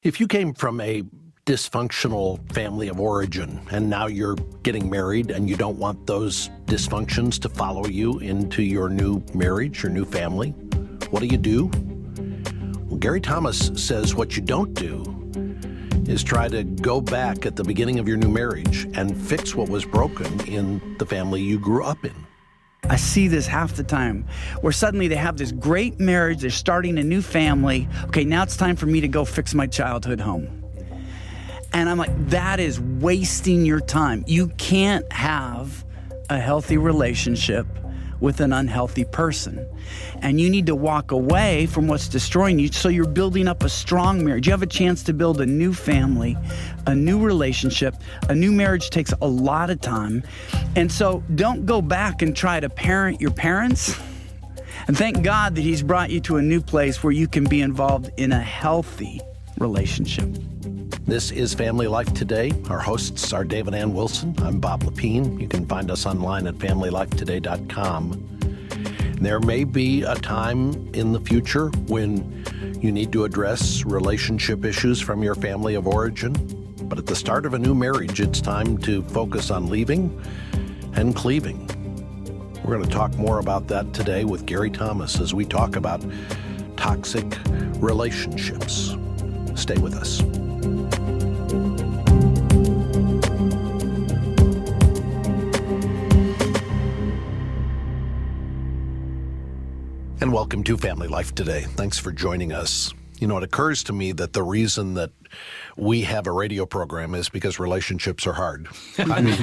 If you came from a dysfunctional family of origin and now you're getting married and you don't want those dysfunctions to follow you into your new marriage, your new family, what do? Well, Gary Thomas says what you don't do is try to go back at the beginning of your new marriage and fix what was broken in the family you grew up in. I see this half the time, where suddenly they have this great marriage, they're starting a new family. Okay, now it's time for me to go fix my childhood home. And I'm like, that is wasting your time. You can't have a healthy relationship with an unhealthy person. And you need to walk away from what's destroying you so you're building up a strong marriage. You have a chance to build a new family, a new relationship. A new marriage takes a lot of time. And so don't go back and try to parent your parents. And thank God that He's brought you to a new place where you can be involved in a healthy relationship. This is Family Life Today. Our hosts are David Ann Wilson. I'm Bob Lepine. You can find us online at FamilyLifeToday.com. There may be a time in the future when you need to address relationship issues from your family of origin. But at the start of a new marriage, it's time to focus on leaving and cleaving. We're going to talk more about that today with Gary Thomas as we talk about toxic relationships. Stay with us. And welcome to Family Life Today. Thanks for joining us. You know, it occurs to me that the reason that we have a radio program is because relationships are hard. I mean,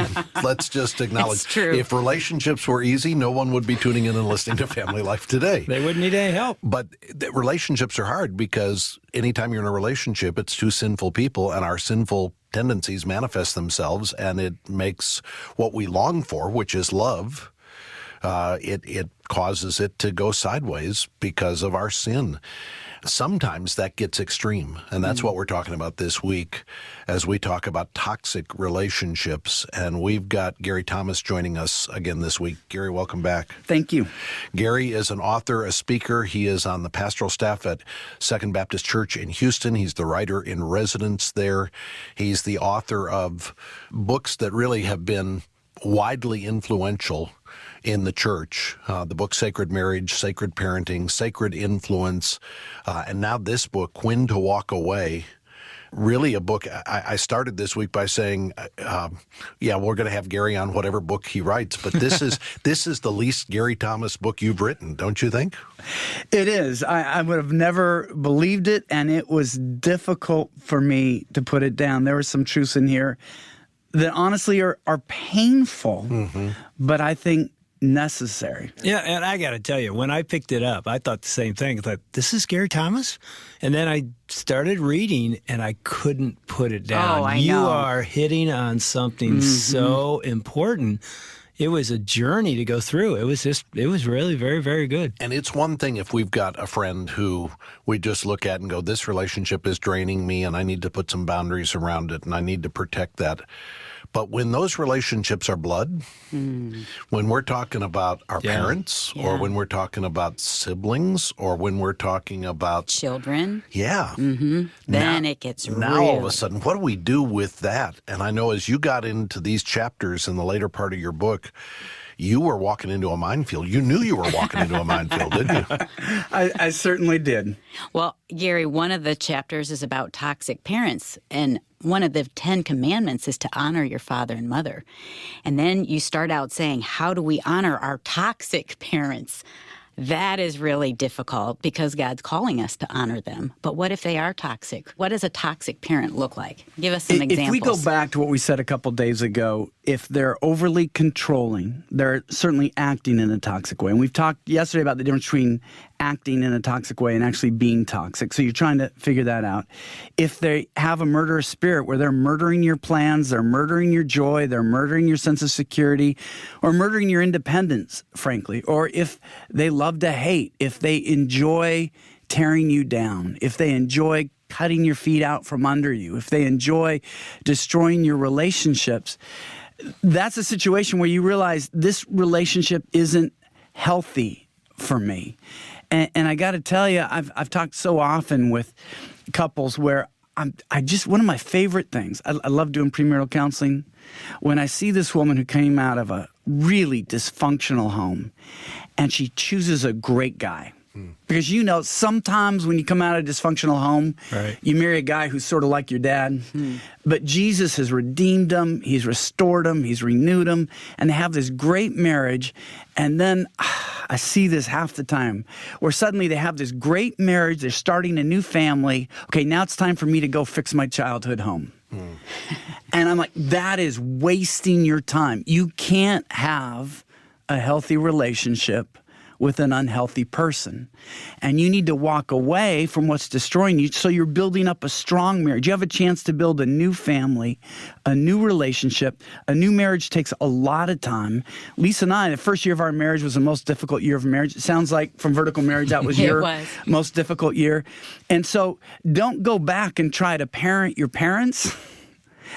let's just acknowledge, if relationships were easy, no one would be tuning in and listening to Family Life Today. They wouldn't need any help. But relationships are hard because anytime you're in a relationship, it's two sinful people, and our sinful tendencies manifest themselves, and it makes what we long for, which is love, it causes it to go sideways because of our sin. Sometimes that gets extreme, and that's what we're talking about this week as we talk about toxic relationships. And we've got Gary Thomas joining us again this week. Gary, welcome back. Thank you. Gary is an author, a speaker. He is on the pastoral staff at Second Baptist Church in Houston. He's the writer in residence there. He's the author of books that really have been widely influential in the church, the book Sacred Marriage, Sacred Parenting, Sacred Influence, and now this book, When to Walk Away. Really a book. I started this week by saying, we're going to have Gary on whatever book he writes, but this is the least Gary Thomas book you've written, don't you think? It is. I would have never believed it, and it was difficult for me to put it down. There were some truths in here that honestly are painful, but I think necessary. Yeah, and I got to tell you, when I picked it up, I thought the same thing. I thought, this is Gary Thomas? And then I started reading, and I couldn't put it down. Oh, I You know. are hitting on something so important. It was a journey to go through. It was really very, very good. And it's one thing if we've got a friend who we just look at and go, this relationship is draining me, and I need to put some boundaries around it, and I need to protect that. But when those relationships are blood, when we're talking about our parents, or when we're talking about siblings, or when we're talking about children. Then it gets now all of a sudden, what do we do with that? And I know as you got into these chapters in the later part of your book, you were walking into a minefield. You knew you were walking into a minefield, didn't you? I certainly did. Well, Gary, one of the chapters is about toxic parents, and one of the 10 commandments is to honor your father and mother. And then you start out saying, how do we honor our toxic parents? That is really difficult because God's calling us to honor them. But what if they are toxic? What does a toxic parent look like? Give us some examples. If we go back to what we said a couple days ago, if they're overly controlling, they're certainly acting in a toxic way. And we've talked yesterday about the difference between acting in a toxic way and actually being toxic. So you're trying to figure that out. If they have a murderous spirit where they're murdering your plans, they're murdering your joy, they're murdering your sense of security, or murdering your independence, frankly, or if they love to hate, if they enjoy tearing you down, if they enjoy cutting your feet out from under you, if they enjoy destroying your relationships, that's a situation where you realize this relationship isn't healthy for me. And I got to tell you, I've talked so often with couples where I just, one of my favorite things, I love doing premarital counseling. When I see this woman who came out of a really dysfunctional home and she chooses a great guy. Because sometimes when you come out of a dysfunctional home, right, you marry a guy who's sort of like your dad. But Jesus has redeemed them, he's restored them, he's renewed them, and they have this great marriage. And then I see this half the time where suddenly they have this great marriage, they're starting a new family. Okay, now it's time for me to go fix my childhood home. And I'm like, that is wasting your time. You can't have a healthy relationship with an unhealthy person. And you need to walk away from what's destroying you so you're building up a strong marriage. You have a chance to build a new family, a new relationship. A new marriage takes a lot of time. Lisa and I, the first year of our marriage was the most difficult year of marriage. It sounds like from Vertical Marriage, that was your most difficult year. And so don't go back and try to parent your parents.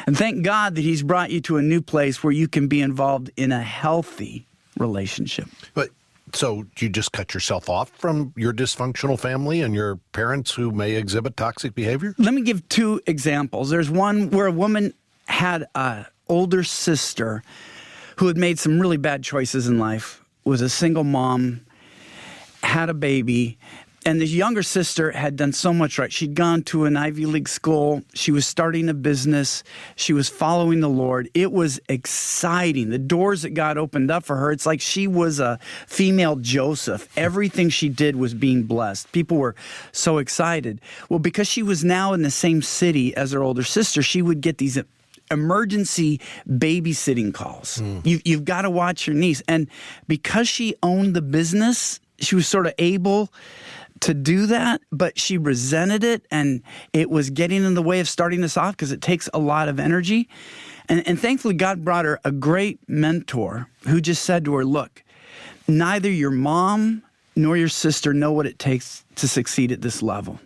And thank God that he's brought you to a new place where you can be involved in a healthy relationship. But so you just cut yourself off from your dysfunctional family and your parents who may exhibit toxic behavior? Let me give two examples. There's one where a woman had an older sister who had made some really bad choices in life, was a single mom, had a baby, and the younger sister had done so much right. She'd gone to an Ivy League school. She was starting a business. She was following the Lord. It was exciting. The doors that God opened up for her, it's like she was a female Joseph. Everything she did was being blessed. People were so excited. Well, because she was now in the same city as her older sister, she would get these emergency babysitting calls. You've got to watch your niece. And because she owned the business, she was sort of able to do that, but she resented it, and it was getting in the way of starting this off because it takes a lot of energy. And thankfully, God brought her a great mentor who just said to her, look, neither your mom nor your sister know what it takes to succeed at this level.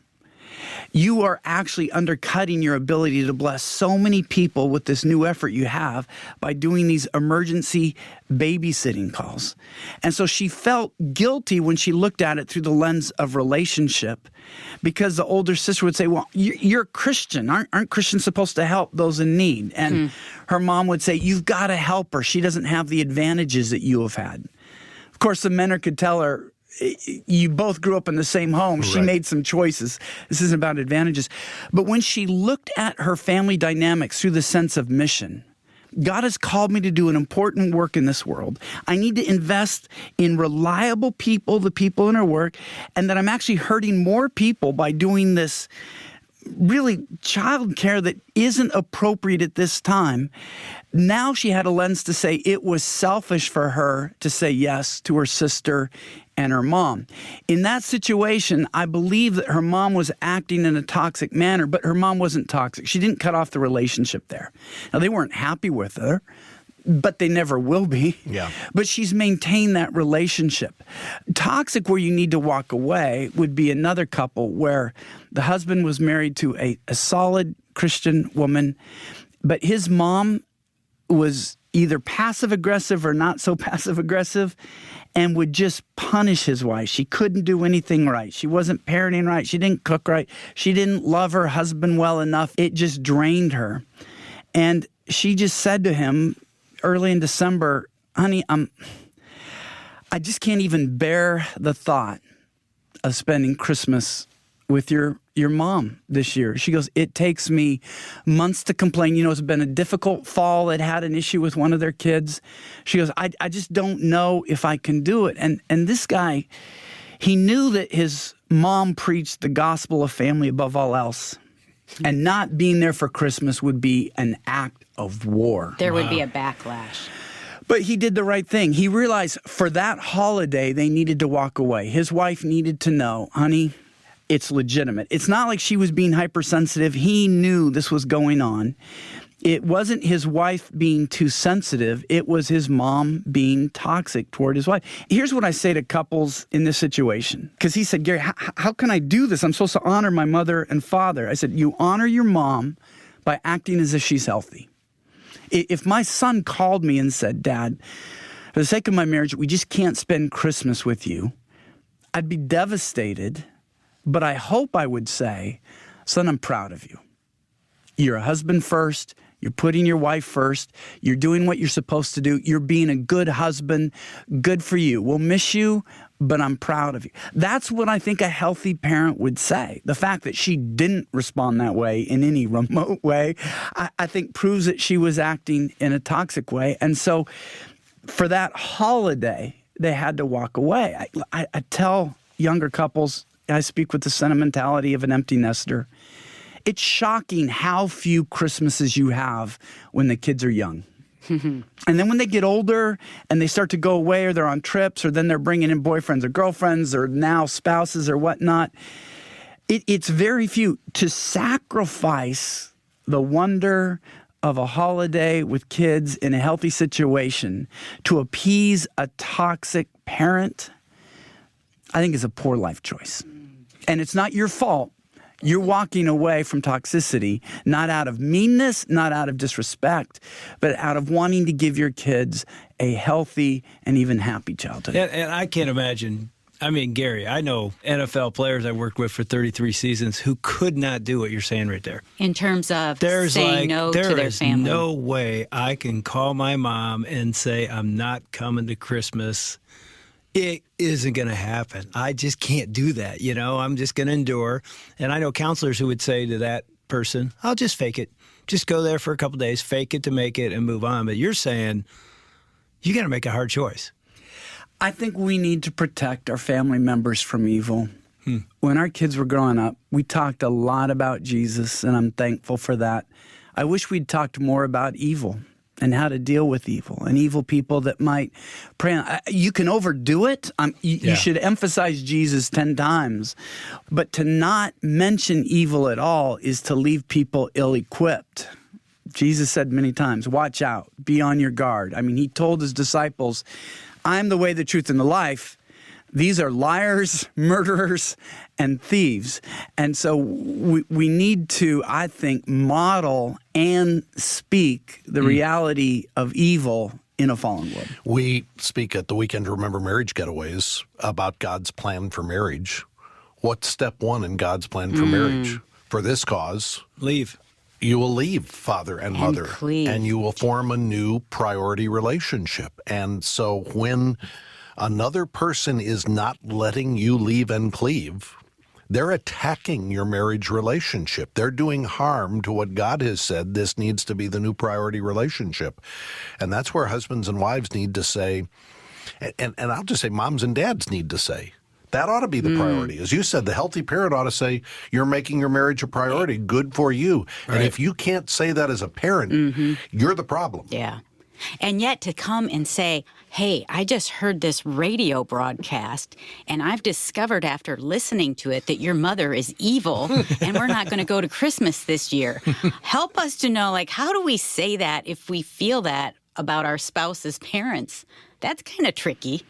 You are actually undercutting your ability to bless so many people with this new effort you have by doing these emergency babysitting calls. And so she felt guilty when she looked at it through the lens of relationship, because the older sister would say, well, you're a Christian. Aren't Christians supposed to help those in need? And her mom would say, you've got to help her. She doesn't have the advantages that you have had. Of course, the mentor could tell her, you both grew up in the same home. She made some choices. This isn't about advantages. But when she looked at her family dynamics through the sense of mission, God has called me to do an important work in this world. I need to invest in reliable people, the people in her work, and that I'm actually hurting more people by doing this really childcare that isn't appropriate at this time. Now she had a lens to say it was selfish for her to say yes to her sister and her mom. In that situation, I believe that her mom was acting in a toxic manner, but her mom wasn't toxic. She didn't cut off the relationship there. Now, they weren't happy with her, but they never will be. Yeah. But she's maintained that relationship. Toxic, where you need to walk away, would be another couple where the husband was married to a solid Christian woman, but his mom was either passive-aggressive or not so passive-aggressive and would just punish his wife. She couldn't do anything right. She wasn't parenting right. She didn't cook right. She didn't love her husband well enough. It just drained her. And she just said to him early in December, honey, I just can't even bear the thought of spending Christmas with your mom this year. She goes, it takes me months to complain. It's been a difficult fall. It had an issue with one of their kids. She goes, I just don't know if I can do it. And this guy, he knew that his mom preached the gospel of family above all else. And not being there for Christmas would be an act of war. There would be a backlash. But he did the right thing. He realized for that holiday, they needed to walk away. His wife needed to know, honey, it's legitimate. It's not like she was being hypersensitive. He knew this was going on. It wasn't his wife being too sensitive. It was his mom being toxic toward his wife. Here's what I say to couples in this situation. Because he said, Gary, how can I do this? I'm supposed to honor my mother and father. I said, you honor your mom by acting as if she's healthy. If my son called me and said, Dad, for the sake of my marriage, we just can't spend Christmas with you, I'd be devastated. But I hope I would say, son, I'm proud of you. You're a husband first. You're putting your wife first. You're doing what you're supposed to do. You're being a good husband. Good for you. We'll miss you, but I'm proud of you. That's what I think a healthy parent would say. The fact that she didn't respond that way in any remote way, I think proves that she was acting in a toxic way. And so for that holiday, they had to walk away. I tell younger couples, I speak with the sentimentality of an empty nester. It's shocking how few Christmases you have when the kids are young. And then when they get older and they start to go away, or they're on trips, or then they're bringing in boyfriends or girlfriends or now spouses or whatnot, it's very few. To sacrifice the wonder of a holiday with kids in a healthy situation to appease a toxic parent, I think is a poor life choice. And it's not your fault. You're walking away from toxicity, not out of meanness, not out of disrespect, but out of wanting to give your kids a healthy and even happy childhood. And I can't imagine. I mean, Gary, I know NFL players I worked with for 33 seasons who could not do what you're saying right there. In terms of saying no to their family. There is no way I can call my mom and say, I'm not coming to Christmas. It isn't going to happen. I just can't do that. I'm just going to endure. And I know counselors who would say to that person, I'll just fake it. Just go there for a couple of days, fake it to make it, and move on. But you're saying you got to make a hard choice. I think we need to protect our family members from evil. When our kids were growing up, we talked a lot about Jesus, and I'm thankful for that. I wish we'd talked more about evil and how to deal with evil and evil people that might prey on. You can overdo it. You should emphasize Jesus 10 times. But to not mention evil at all is to leave people ill-equipped. Jesus said many times, watch out, be on your guard. I mean, he told his disciples, I'm the way, the truth, and the life. These are liars, murderers, and thieves. And so we need to, I think, model and speak the reality of evil in a fallen world. We speak at the Weekend to Remember Marriage Getaways about God's plan for marriage. What's step one in God's plan for marriage? For this cause, Leave. You will leave father and mother, cleave. and you will form a new priority relationship. And so when another person is not letting you leave and cleave, they're attacking your marriage relationship. They're doing harm to what God has said this needs to be the new priority relationship. And that's where husbands and wives need to say, and I'll just say moms and dads need to say, that ought to be the priority. As you said, the healthy parent ought to say, you're making your marriage a priority. Good for you. Right. And if you can't say that as a parent, you're the problem. Yeah. And yet to come and say, hey, I just heard this radio broadcast, and I've discovered after listening to it that your mother is evil, and we're not going to go to Christmas this year. Help us to know, how do we say that if we feel that about our spouse's parents? That's kind of tricky.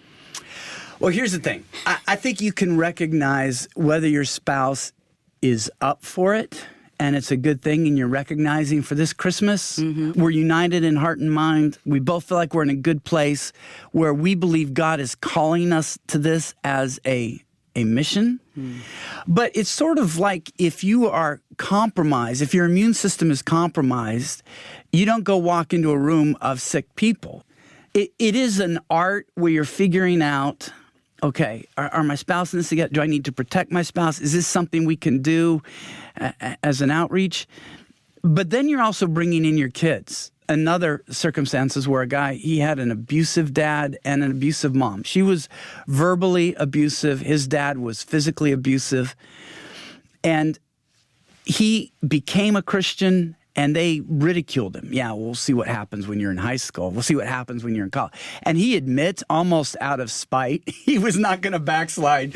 Well, here's the thing. I think you can recognize whether your spouse is up for it, and it's a good thing, and you're recognizing for this Christmas, we're united in heart and mind. We both feel like we're in a good place where we believe God is calling us to this as a mission. But it's sort of like if you are compromised, if your immune system is compromised, you don't go walk into a room of sick people. It is an art where you're figuring out, okay, are my spouse in this together? Do I need to protect my spouse? Is this something we can do as an outreach? But then you're also bringing in your kids. Another circumstances where a guy, he had an abusive dad and an abusive mom. She was verbally abusive. His dad was physically abusive. And he became a Christian, and they ridiculed him. Yeah, we'll see what happens when you're in high school. We'll see what happens when you're in college. And he admits, almost out of spite, he was not going to backslide